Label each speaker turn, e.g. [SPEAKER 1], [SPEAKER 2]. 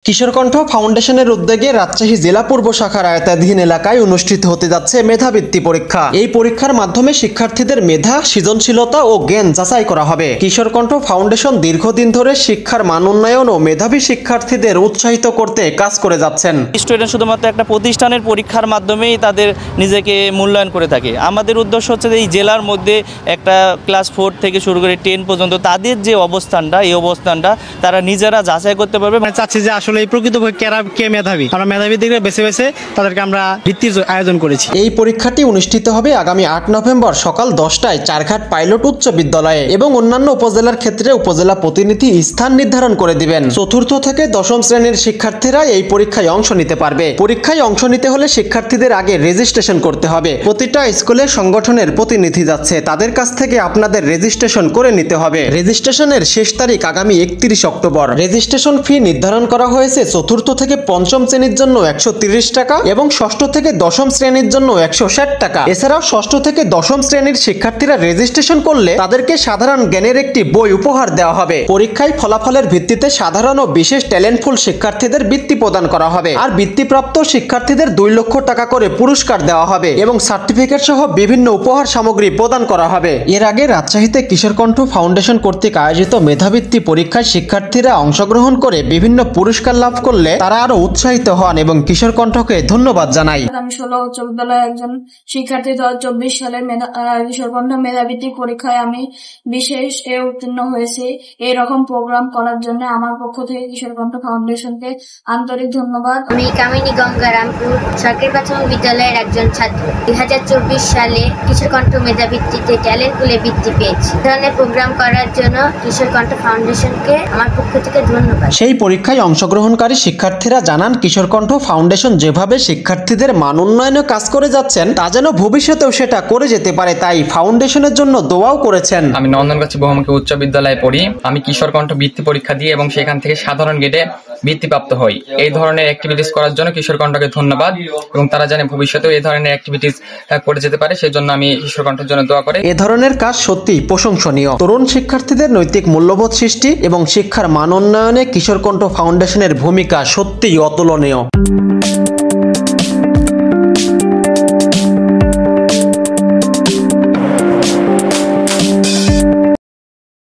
[SPEAKER 1] কিশোরকণ্ঠ ফাউন্ডেশনের উদ্যোগে রাজশাহী জেলা পূর্ব শাখার আয়তাধীন এলাকায় অনুষ্ঠিত হতে যাচ্ছে মেধাবৃত্তি পরীক্ষা। এই পরীক্ষার মাধ্যমে শিক্ষার্থীদের মেধা, সৃজনশীলতা ও জ্ঞান যাচাই করা হবে। কিশোরকণ্ঠ ফাউন্ডেশন দীর্ঘদিন ধরে শিক্ষার মান উন্নয়ন ও মেধাবী শিক্ষার্থীদের উৎসাহিত করতে কাজ করে যাচ্ছেন।
[SPEAKER 2] স্টুডেন্ট শুধুমাত্র একটা প্রতিষ্ঠানের পরীক্ষার মাধ্যমেই তাদের নিজেকে মূল্যায়ন করে থাকে। আমাদের উদ্দেশ্য হচ্ছে যে এই জেলার মধ্যে একটা ক্লাস 4 থেকে শুরু করে 10 পর্যন্ত তাদের যে অবস্থানটা, এই অবস্থানটা তারা নিজেরা যাচাই করতে পারবে।
[SPEAKER 3] চাচ্ছি যে আসলে এই প্রকৃতপক্ষে কে মেধাবী, আমরা মেধাবীদেরকে বেছে বেছে তাদেরকে আমরা বৃত্তির আয়োজন করেছি।
[SPEAKER 1] এই পরীক্ষাটি অনুষ্ঠিত হবে আগামী 8 নভেম্বর সকাল 10টায় চারঘাট পাইলট উচ্চ বিদ্যালয়ে এবং অন্যান্য উপজেলার ক্ষেত্রে উপজেলা প্রতিনিধি স্থান নির্ধারণ করে দিবেন। 4র্থ থেকে 10ম শ্রেণীর শিক্ষার্থীরা এই পরীক্ষায় অংশ নিতে পারবে। পরীক্ষায় অংশ নিতে হলে শিক্ষার্থীদের আগে রেজিস্ট্রেশন করতে হবে। প্রতিটা স্কুলের সংগঠনের প্রতিনিধি যাচ্ছে, তাদের কাছ থেকে আপনাদের রেজিস্ট্রেশন করে নিতে হবে। রেজিস্ট্রেশনের শেষ তারিখ আগামী 31 অক্টোবর। রেজিস্ট্রেশন ফি নির্ধারণ করা হয়েছে 4র্থ থেকে 5ম শ্রেণীর জন্য 130 টাকা এবং 6ষ্ঠ থেকে 10ম শ্রেণীর জন্য 160 টাকা। এছাড়াও 6ষ্ঠ থেকে 10ম শ্রেণীর শিক্ষার্থীরা রেজিস্ট্রেশন করলে তাদেরকে সাধারণ জ্ঞানের একটি বই উপহার দেওয়া হবে। পরীক্ষায় ফলাফলের ভিত্তিতে সাধারণ ও বিশেষ ট্যালেন্টফুল শিক্ষার্থীদের বৃত্তি প্রদান করা হবে। আর বৃত্তিপ্রাপ্ত শিক্ষার্থীদের 2 লক্ষ টাকা করে পুরস্কার দেওয়া হবে এবং সার্টিফিকেট সহ বিভিন্ন উপহার সামগ্রী প্রদান করা হবে। এর আগে রাজশাহীতে কিশোরকণ্ঠ ফাউন্ডেশন কর্তৃক আয়োজিত মেধাবৃত্তি পরীক্ষায় শিক্ষার্থীরা অংশগ্রহণ করে বিভিন্ন পুরস্কার লাভ করলে তারা আরো উৎসাহিত হন এবং কিশোরকণ্ঠকে ধন্যবাদ জানাই।
[SPEAKER 4] আমি 16 উচ্চ বিদ্যালয়ের একজন শিক্ষার্থী। 2024 সালে কিশোরকণ্ঠ মেধাবৃত্তি পরীক্ষায় আমি বিশেষ উত্তীর্ণ হয়েছি। এইরকম প্রোগ্রাম করার জন্য আমার পক্ষ থেকে কিশোরকণ্ঠ ফাউন্ডেশনকে আন্তরিক ধন্যবাদ।
[SPEAKER 5] আমি কামিনী গঙ্গারামপুর সরকারি প্রাথমিক বিদ্যালয়ের একজন ছাত্র। 2024 সালে কিশোরকণ্ঠ মেধাবৃত্তিতে ট্যালেন্ট পুলে বৃত্তি পেয়েছি। ধরনের প্রোগ্রাম করার জন্য কিশোরকণ্ঠ ফাউন্ডেশনকে আমার পক্ষ থেকে ধন্যবাদ।
[SPEAKER 1] সেই পরীক্ষায় অংশগ্রহণকারী শিক্ষার্থীরা জানান, কিশোরকণ্ঠ ফাউন্ডেশন যেভাবে শিক্ষার্থীদের মান উন্নয়নে কাজ করে যাচ্ছেন তা যেন ভবিষ্যতেও সেটা করে যেতে পারে, তাই ফাউন্ডেশনের জন্য দোয়াও করেছেন।
[SPEAKER 6] আমি নন্দনগাছি বহুমুখী উচ্চ বিদ্যালয়ে পড়ি। আমি কিশোরকণ্ঠ বৃত্তি পরীক্ষা দিয়ে এবং সেখান থেকে সাধারণ গ্রেডে বৃত্তিপ্রাপ্ত হই। এই ধরনের অ্যাক্টিভিটিস করার জন্য কিশোরকণ্ঠকে ধন্যবাদ এবং তারা জানে ভবিষ্যতেও এই ধরনের অ্যাক্টিভিটিস করে যেতে পারে, সেই জন্য আমি কিশোরকণ্ঠের জন্য দোয়া করি।
[SPEAKER 1] এ ধরনের কাজ সত্যিই প্রশংসনীয়। তরুণ শিক্ষার্থীদের নৈতিক মূল্যবোধ সৃষ্টি এবং শিক্ষার মান উন্নয়নে কিশোরকণ্ঠ ফাউন্ডেশনের ভূমিকা সত্যিই অতুলনীয়।